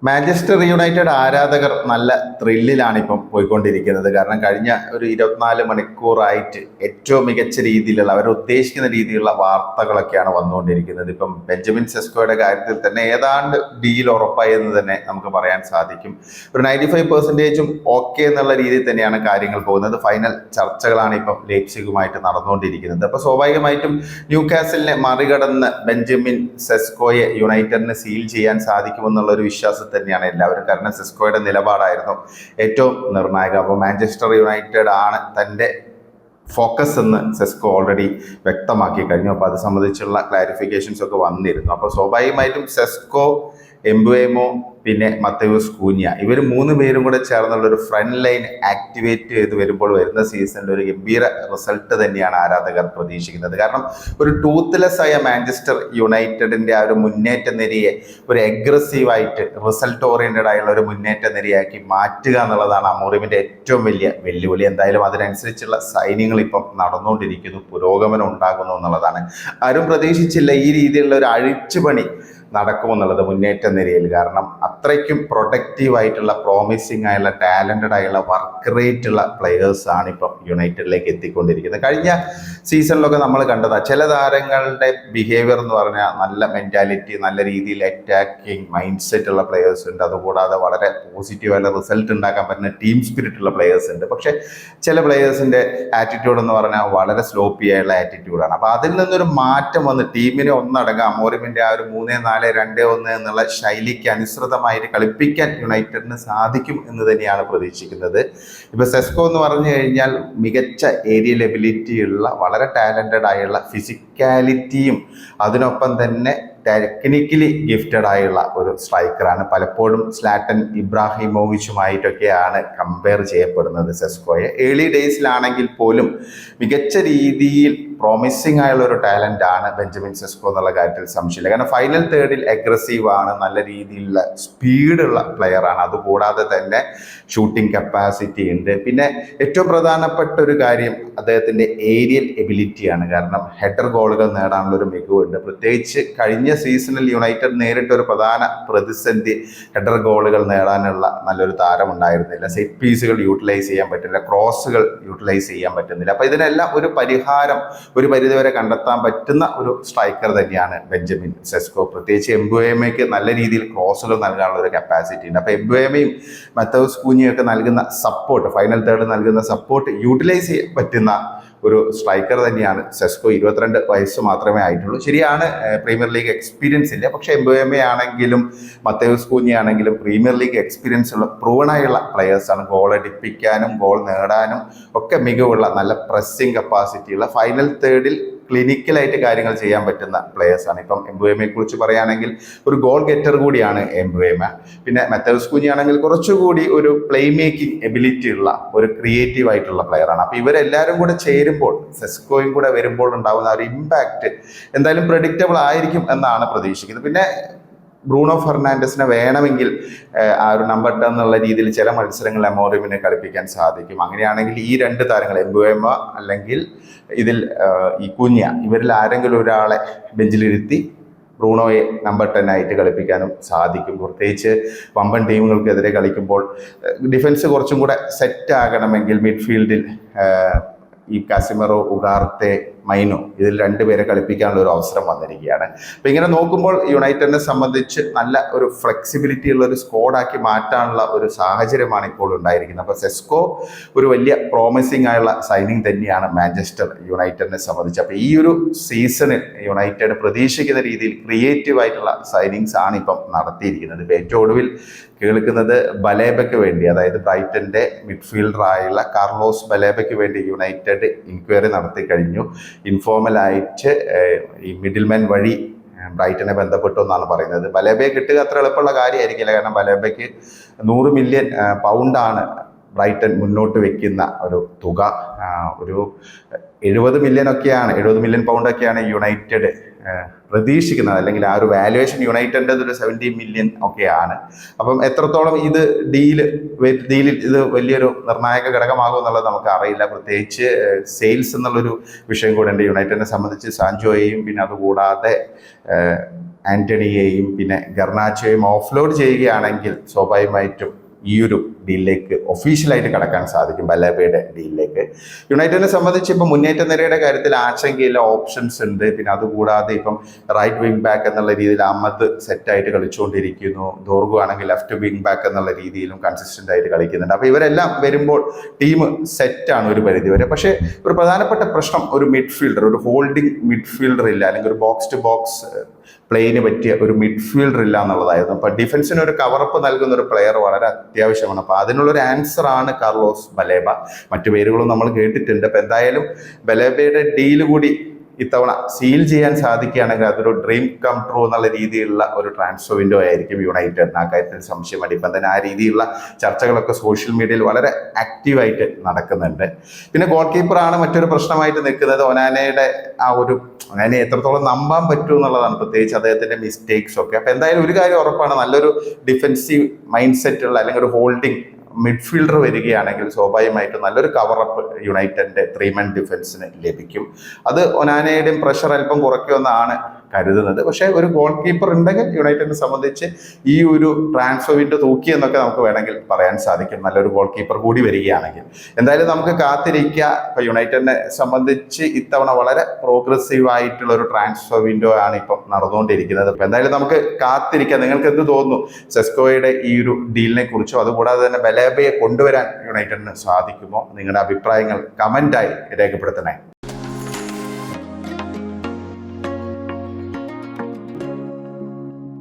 Manchester United ആരാധകർ നല്ല ത്രില്ലിലാണ് ഇപ്പം പോയിക്കൊണ്ടിരിക്കുന്നത്. കാരണം കഴിഞ്ഞ ഒരു 24 മണിക്കൂറായിട്ട് ഏറ്റവും മികച്ച രീതിയിലുള്ള അവർ ഉദ്ദേശിക്കുന്ന രീതിയിലുള്ള വാർത്തകളൊക്കെയാണ് വന്നുകൊണ്ടിരിക്കുന്നത്. ഇപ്പം ബെഞ്ചമിൻ സെസ്കോയുടെ കാര്യത്തിൽ തന്നെ ഏതാണ്ട് ഡീൽ ഉറപ്പായി എന്ന് തന്നെ നമുക്ക് പറയാൻ സാധിക്കും. ഒരു 95% ഓക്കെ എന്നുള്ള രീതിയിൽ തന്നെയാണ് കാര്യങ്ങൾ പോകുന്നത്. ഫൈനൽ ചർച്ചകളാണ് ഇപ്പം ലീപ്സിഗുമായിട്ട് നടന്നുകൊണ്ടിരിക്കുന്നത്. അപ്പോൾ സ്വാഭാവികമായിട്ടും ന്യൂ കാസലിനെ മറികടന്ന് ബെഞ്ചമിൻ സെസ്കോയെ യുണൈറ്റഡിന് സീൽ ചെയ്യാൻ സാധിക്കുമെന്നുള്ള ഒരു വിശ്വാസം തന്നെയാണ് എല്ലാവരും. കാരണം സെസ്കോയുടെ നിലപാടായിരുന്നു ഏറ്റവും നിർണായകം. അപ്പോൾ മാഞ്ചസ്റ്റർ യുണൈറ്റഡ് ആണ് തൻ്റെ ഫോക്കസ് എന്ന് സെസ്കോ ഓൾറെഡി വ്യക്തമാക്കി കഴിഞ്ഞു. അപ്പോൾ അത് സംബന്ധിച്ചുള്ള ക്ലാരിഫിക്കേഷൻസ് ഒക്കെ വന്നിരുന്നു. അപ്പോൾ സ്വാഭാവികമായിട്ടും സെസ്കോ, എംബുവേമോ, പിന്നെ മത്തേയൂസ് കൂഞ്ഞ, ഇവർ 3 പേരും കൂടെ ചേർന്നുള്ള ഒരു ഫ്രണ്ട് ലൈൻ ആക്ടിവേറ്റ് ചെയ്ത് വരുമ്പോൾ വരുന്ന സീസണിൽ ഒരു ഗംഭീര റിസൾട്ട് തന്നെയാണ് ആരാധകർ പ്രതീക്ഷിക്കുന്നത്. കാരണം ഒരു ടൂത്ത്ലെസ് ആയ മാഞ്ചസ്റ്റർ യുണൈറ്റഡിന്റെ ആ ഒരു മുന്നേറ്റ നിരയെ ഒരു അഗ്രസീവായിട്ട് റിസൾട്ട് ഓറിയന്റഡ് ആയുള്ള ഒരു മുന്നേറ്റ നിരയാക്കി മാറ്റുക എന്നുള്ളതാണ് അമോറിമിന്റെ ഏറ്റവും വലിയ വെല്ലുവിളി. എന്തായാലും അതിനനുസരിച്ചുള്ള സൈനിങ്ങൾ ഇപ്പം നടന്നുകൊണ്ടിരിക്കുന്നു, പുരോഗമനം ഉണ്ടാകുന്നു എന്നുള്ളതാണ്. ആരും പ്രതീക്ഷിച്ചില്ല ഈ രീതിയിലുള്ള ഒരു അഴിച്ചുപണി നടക്കുമെന്നുള്ളത് മുന്നേറ്റ നിരയിൽ. കാരണം അത്രയ്ക്കും പ്രൊഡക്റ്റീവ് ആയിട്ടുള്ള, പ്രോമിസിങ് ആയുള്ള, ടാലന്റഡ് ആയുള്ള, വർക്ക് റേറ്റ് ഉള്ള പ്ലെയേഴ്സ് ആണ് ഇപ്പം യുണൈറ്റഡിലേക്ക് എത്തിക്കൊണ്ടിരിക്കുന്നത്. കഴിഞ്ഞ സീസണിലൊക്കെ നമ്മൾ കണ്ടതാണ് ചില താരങ്ങളുടെ ബിഹേവിയർ എന്ന് പറഞ്ഞാൽ നല്ല മെന്റാലിറ്റി, നല്ല രീതിയിൽ അറ്റാക്കിങ് മൈൻഡ് സെറ്റ് ഉള്ള പ്ലെയേഴ്സ് ഉണ്ട്. അതുകൂടാതെ വളരെ പോസിറ്റീവായുള്ള റിസൾട്ട് ഉണ്ടാക്കാൻ പറ്റുന്ന ടീം സ്പിരിറ്റ് ഉള്ള പ്ലെയേഴ്സ് ഉണ്ട്. പക്ഷെ ചില പ്ലെയേഴ്സിന്റെ ആറ്റിറ്റ്യൂഡ് എന്ന് പറഞ്ഞാൽ വളരെ സ്ലോപ്പി ആയുള്ള ആറ്റിറ്റ്യൂഡാണ്. അപ്പോൾ അതിൽ നിന്നൊരു മാറ്റം വന്ന് ടീമിനെ ഒന്നടങ്കം അമോറിമിന്റെ ആ ഒരു 3-4-2-1 എന്നുള്ള ശൈലിക്ക് അനുസൃതമായിട്ട് കളിപ്പിക്കാൻ യുണൈറ്റഡിന് സാധിക്കും എന്ന് തന്നെയാണ് പ്രതീക്ഷിക്കുന്നത്. ഇപ്പൊ സെസ്കോ എന്ന് പറഞ്ഞു കഴിഞ്ഞാൽ മികച്ച ഏരിയൽ എബിലിറ്റി ഉള്ള, വളരെ ടാലന്റഡ് ആയുള്ള, ഫിസിക്കാലിറ്റിയും അതിനൊപ്പം തന്നെ ടെക്നിക്കലി ഗിഫ്റ്റഡ് ആയുള്ള ഒരു സ്ട്രൈക്കറാണ്. പലപ്പോഴും സ്ലാറ്റൻ ഇബ്രാഹിമോവിച്ചുമായിട്ടൊക്കെയാണ് കമ്പയർ ചെയ്യപ്പെടുന്നത് സെസ്കോയെ. ഏർലി ഡേയ്സിലാണെങ്കിൽ പോലും മികച്ച രീതിയിൽ പ്രോമിസിങ് ആയുള്ള ഒരു ടാലന്റ് ആണ് ബെഞ്ചമിൻ സെസ്കോ എന്നുള്ള കാര്യത്തിൽ സംശയമില്ല. കാരണം ഫൈനൽ തേർഡിൽ അഗ്രസീവ് ആണ്, നല്ല രീതിയിലുള്ള സ്പീഡുള്ള പ്ലെയർ ആണ്. അതുകൂടാതെ തന്നെ ഷൂട്ടിംഗ് കപ്പാസിറ്റി ഉണ്ട്. പിന്നെ ഏറ്റവും പ്രധാനപ്പെട്ട ഒരു കാര്യം അദ്ദേഹത്തിന്റെ ഏരിയൽ എബിലിറ്റിയാണ്. കാരണം ഹെഡർ ഗോളുകൾ നേടാനുള്ള ഒരു മികവുണ്ട്. പ്രത്യേകിച്ച് കഴിഞ്ഞ സീസണിൽ യുണൈറ്റഡ് നേരിട്ട ഒരു പ്രധാന പ്രതിസന്ധി ഹെഡർ ഗോളുകൾ നേടാനുള്ള നല്ലൊരു താരം ഉണ്ടായിരുന്നില്ല. സെറ്റ് പീസുകൾ യൂട്ടിലൈസ് ചെയ്യാൻ പറ്റുന്നില്ല, ക്രോസുകൾ യൂട്ടിലൈസ് ചെയ്യാൻ പറ്റുന്നില്ല. അപ്പൊ ഇതിനെല്ലാം ഒരു പരിഹാരം ഒരു പരിധിവരെ കണ്ടെത്താൻ പറ്റുന്ന ഒരു സ്ട്രൈക്കർ തന്നെയാണ് ബെഞ്ചമിൻ സെസ്കോ. പ്രത്യേകിച്ച് എംബുവേമയ്ക്ക് നല്ല രീതിയിൽ ക്രോസുകൾ നൽകാനുള്ള ഒരു കപ്പാസിറ്റി ഉണ്ട്. അപ്പൊ എംബുവേമയും മത്തേയൂസ് കൂഞ്ഞയും ഒക്കെ നൽകുന്ന സപ്പോർട്ട്, ഫൈനൽ തേർഡ് നൽകുന്ന സപ്പോർട്ട് യൂട്ടിലൈസ് ചെയ്യാൻ പറ്റുന്ന ഒരു സ്ട്രൈക്കർ തന്നെയാണ് സെസ്കോ. 22 വയസ്സ് മാത്രമേ ആയിട്ടുള്ളൂ. ശരിയാണ്, പ്രീമിയർ ലീഗ് എക്സ്പീരിയൻസ് ഇല്ല. പക്ഷേ എംബുവേമ ആണെങ്കിലും മത്തേയൂസ് കൂഞ്ഞ ആണെങ്കിലും പ്രീമിയർ ലീഗ് എക്സ്പീരിയൻസ് ഉള്ള പ്രൂവണായുള്ള പ്ലെയേഴ്സാണ്. ഗോൾ അടിപ്പിക്കാനും ഗോൾ നേടാനും ഒക്കെ മികവുള്ള, നല്ല പ്രസ്സിംഗ് കപ്പാസിറ്റിയുള്ള, ഫൈനൽ തേർഡിൽ ക്ലിനിക്കലായിട്ട് കാര്യങ്ങൾ ചെയ്യാൻ പറ്റുന്ന പ്ലെയേഴ്സാണ്. ഇപ്പം എംബുവേമയെ കുറിച്ച് പറയുകയാണെങ്കിൽ ഒരു ഗോൾ ഗെറ്റർ കൂടിയാണ് എംബുവേമ. പിന്നെ മത്തേയൂസ് കൂഞ്ഞ ആണെങ്കിൽ കുറച്ചുകൂടി ഒരു പ്ലേ മേക്കിംഗ് എബിലിറ്റി ഉള്ള ഒരു ക്രിയേറ്റീവ് ആയിട്ടുള്ള പ്ലെയറാണ്. അപ്പോൾ ഇവരെല്ലാവരും കൂടെ ചേരുമ്പോൾ, സെസ്കോയും കൂടെ വരുമ്പോൾ ഉണ്ടാകുന്ന ഒരു ഇമ്പാക്റ്റ് എന്തായാലും പ്രെഡിക്റ്റബിൾ ആയിരിക്കും എന്നാണ് പ്രതീക്ഷിക്കുന്നത്. പിന്നെ ബ്രൂണോ ഫെർണാണ്ടസിനെ വേണമെങ്കിൽ ആ ഒരു നമ്പർ 10 എന്നുള്ള രീതിയിൽ ചില മത്സരങ്ങളിൽ അമോറിമിനെ കളിപ്പിക്കാൻ സാധിക്കും. അങ്ങനെയാണെങ്കിൽ ഈ 2 താരങ്ങൾ എംബുവേമ അല്ലെങ്കിൽ ഇതിൽ ഈ കുഞ്ഞ, ഇവരിൽ ആരെങ്കിലും ഒരാളെ ബെഞ്ചിലിരുത്തി ബ്രൂണോയെ നമ്പർ 10 ആയിട്ട് കളിപ്പിക്കാനും സാധിക്കും. പ്രത്യേകിച്ച് വമ്പൻ ടീമുകൾക്കെതിരെ കളിക്കുമ്പോൾ ഡിഫൻസ് കുറച്ചും കൂടെ സെറ്റ് ആകണമെങ്കിൽ മിഡ്ഫീൽഡിൽ ഈ കാസിമറോ, ഉഗാർത്തെ, മൈനോ, ഇതിൽ 2 പേരെ കളിപ്പിക്കാനുള്ള ഒരു അവസരം വന്നിരിക്കുകയാണ്. അപ്പം ഇങ്ങനെ നോക്കുമ്പോൾ യുണൈറ്റഡിനെ സംബന്ധിച്ച് നല്ല ഒരു ഫ്ലെക്സിബിലിറ്റി ഉള്ള ഒരു സ്ക്വാഡാക്കി മാറ്റാനുള്ള ഒരു സാഹചര്യമാണ് ഇപ്പോൾ ഉണ്ടായിരിക്കുന്നത്. അപ്പോൾ സെസ്കോ ഒരു വലിയ പ്രോമിസിങ് ആയുള്ള സൈനിങ് തന്നെയാണ് മാഞ്ചസ്റ്റർ യുണൈറ്റഡിനെ സംബന്ധിച്ച്. അപ്പോൾ ഈ ഒരു സീസണിൽ യുണൈറ്റഡ് പ്രതീക്ഷിക്കുന്ന രീതിയിൽ ക്രിയേറ്റീവ് ആയിട്ടുള്ള സൈനിങ്സ് ആണ് ഇപ്പം നടത്തിയിരിക്കുന്നത്. ഇപ്പോൾ ഏറ്റവും ഒടുവിൽ കേൾക്കുന്നത് ബലേബയ്ക്ക് വേണ്ടി, അതായത് ബ്രൈറ്റന്റെ മിഡ്ഫീൽഡറായുള്ള കാർലോസ് ബലേബയ്ക്ക് വേണ്ടി യുണൈറ്റഡ് ഇൻക്വയറി നടത്തി കഴിഞ്ഞു. ഇൻഫോർമലായിട്ട് ഈ മിഡിൽമാൻ വഴി ബ്രൈറ്റനെ ബന്ധപ്പെട്ടു എന്നാണ് പറയുന്നത്. ബലേബയെ കിട്ടുക അത്ര എളുപ്പമുള്ള കാര്യമായിരിക്കില്ല. കാരണം ബലേബയ്ക്ക് 100 മില്യൺ പൗണ്ടാണ് ബ്രൈറ്റൺ മുന്നോട്ട് വെക്കുന്ന ഒരു തുക. ഒരു 70 മില്യൺ പൗണ്ടൊക്കെയാണ് യുണൈറ്റഡ് പ്രതീക്ഷിക്കുന്നത്. അല്ലെങ്കിൽ ആ ഒരു വാല്യുവേഷൻ യുണൈറ്റഡിൻ്റെ ഒരു 70 മില്യൺ ഒക്കെയാണ്. അപ്പം എത്രത്തോളം ഇത് ഡീലിൽ ഇത് വലിയൊരു നിർണായക ഘടകമാകും എന്നുള്ളത് നമുക്ക് അറിയില്ല. പ്രത്യേകിച്ച് സെയിൽസ് എന്നുള്ളൊരു വിഷയം കൂടെ ഉണ്ട് യുണൈറ്റഡിനെ സംബന്ധിച്ച്. സാൻജോയെയും പിന്നെ അതുകൂടാതെ ആന്റണിയെയും പിന്നെ ഗർനാച്ചോയും ഓഫ്ലോഡ് ചെയ്യുകയാണെങ്കിൽ സ്വാഭാവികമായിട്ടും ഈ ഒരു ഡീലിലേക്ക് ഒഫീഷ്യലായിട്ട് കടക്കാൻ സാധിക്കും, ബലേബയുടെ ഡീലിലേക്ക്. യുണൈറ്റഡിനെ സംബന്ധിച്ച് ഇപ്പം മുന്നേറ്റ നിരയുടെ കാര്യത്തിൽ ആശങ്കയില്ല, ഓപ്ഷൻസ് ഉണ്ട്. പിന്നെ അതുകൂടാതെ ഇപ്പം റൈറ്റ് വിങ് ബാക്ക് എന്നുള്ള രീതിയിൽ അഹമ്മദ് സെറ്റായിട്ട് കളിച്ചുകൊണ്ടിരിക്കുന്നു. ദോർഗു ആണെങ്കിൽ ലെഫ്റ്റ് വിങ് ബാക്ക് എന്നുള്ള രീതിയിലും കൺസിസ്റ്റന്റ് ആയിട്ട് കളിക്കുന്നുണ്ട്. അപ്പോൾ ഇവരെല്ലാം വരുമ്പോൾ ടീം സെറ്റാണ് ഒരു പരിധി വരെ. പക്ഷേ ഒരു പ്രധാനപ്പെട്ട പ്രശ്നം ഒരു മിഡ്ഫീൽഡർ, ഒരു ഹോൾഡിംഗ് മിഡ്ഫീൽഡർ ഇല്ല, അല്ലെങ്കിൽ ഒരു ബോക്സ് ടു ബോക്സ് പ്ലേയിന് പറ്റിയ ഒരു മിഡ്ഫീൽഡർ ഇല്ല എന്നുള്ളതായിരുന്നു. അപ്പോൾ ഡിഫൻസിന് ഒരു കവറപ്പ് നൽകുന്ന ഒരു പ്ലെയർ വളരെ അത്യാവശ്യമാണ്. അപ്പോൾ അതിനുള്ളൊരു ആൻസർ ആണ് കാർലോസ് ബലേബ. മറ്റു പേരുകളും നമ്മൾ കേട്ടിട്ടുണ്ട്. അപ്പോൾ എന്തായാലും ബലേബയുടെ ഡീല് കൂടി ഇത്തവണ സീൽ ചെയ്യാൻ സാധിക്കുകയാണെങ്കിൽ അതൊരു ഡ്രീം കം ട്രൂ എന്നുള്ള രീതിയിലുള്ള ഒരു ട്രാൻസ്ഫർ വിൻഡോ ആയിരിക്കും യുണൈറ്റഡിന്. ആ കാര്യത്തിൽ സംശയമാണ്. ഇപ്പം തന്നെ ആ രീതിയിലുള്ള ചർച്ചകളൊക്കെ സോഷ്യൽ മീഡിയയിൽ വളരെ ആക്റ്റീവായിട്ട് നടക്കുന്നുണ്ട്. പിന്നെ ഗോൾ കീപ്പറാണ് മറ്റൊരു പ്രശ്നമായിട്ട് നിൽക്കുന്നത്. ഒനാനെ എത്രത്തോളം നമ്പാൻ പറ്റൂ എന്നുള്ളതാണ്, പ്രത്യേകിച്ച് അദ്ദേഹത്തിന്റെ മിസ്റ്റേക്സ് ഒക്കെ. അപ്പം എന്തായാലും ഒരു കാര്യം ഉറപ്പാണ്, നല്ലൊരു ഡിഫൻസീവ് മൈൻഡ് സെറ്റ് ഉള്ള അല്ലെങ്കിൽ ഒരു ഹോൾഡിംഗ് മിഡ്ഫീൽഡർ വരികയാണെങ്കിൽ സ്വാഭാവികമായിട്ടും നല്ലൊരു കവറപ്പ് യുണൈറ്റഡിന്റെ 3-man ഡിഫൻസിന് ലഭിക്കും. അത് ഒനാനയുടെയും പ്രഷർ അല്പം കുറയ്ക്കുമെന്നാണ് കരുതുന്നത്. പക്ഷേ ഒരു ഗോൾ കീപ്പർ ഉണ്ടെങ്കിൽ യുണൈറ്റഡിനെ സംബന്ധിച്ച് ഈ ഒരു ട്രാൻസ്ഫർ വിൻഡോ തൂക്കി എന്നൊക്കെ നമുക്ക് വേണമെങ്കിൽ പറയാൻ സാധിക്കും, നല്ലൊരു ഗോൾ കീപ്പർ കൂടി വരികയാണെങ്കിൽ. എന്തായാലും നമുക്ക് കാത്തിരിക്കുക. ഇപ്പൊ യുണൈറ്റഡിനെ സംബന്ധിച്ച് ഇത്തവണ വളരെ പ്രോഗ്രസീവ് ആയിട്ടുള്ള ഒരു ട്രാൻസ്ഫർ വിൻഡോ ആണ് ഇപ്പം നടന്നുകൊണ്ടിരിക്കുന്നത്. അപ്പൊ എന്തായാലും നമുക്ക് കാത്തിരിക്കാം. നിങ്ങൾക്ക് എന്ത് തോന്നുന്നു സെസ്കോയുടെ ഈ ഒരു ഡീലിനെ കുറിച്ചോ? അതുകൂടാതെ തന്നെ ബലേബയെ കൊണ്ടുവരാൻ യുണൈറ്റഡിന് സാധിക്കുമോ? നിങ്ങളുടെ അഭിപ്രായങ്ങൾ കമന്റായി രേഖപ്പെടുത്തണേ.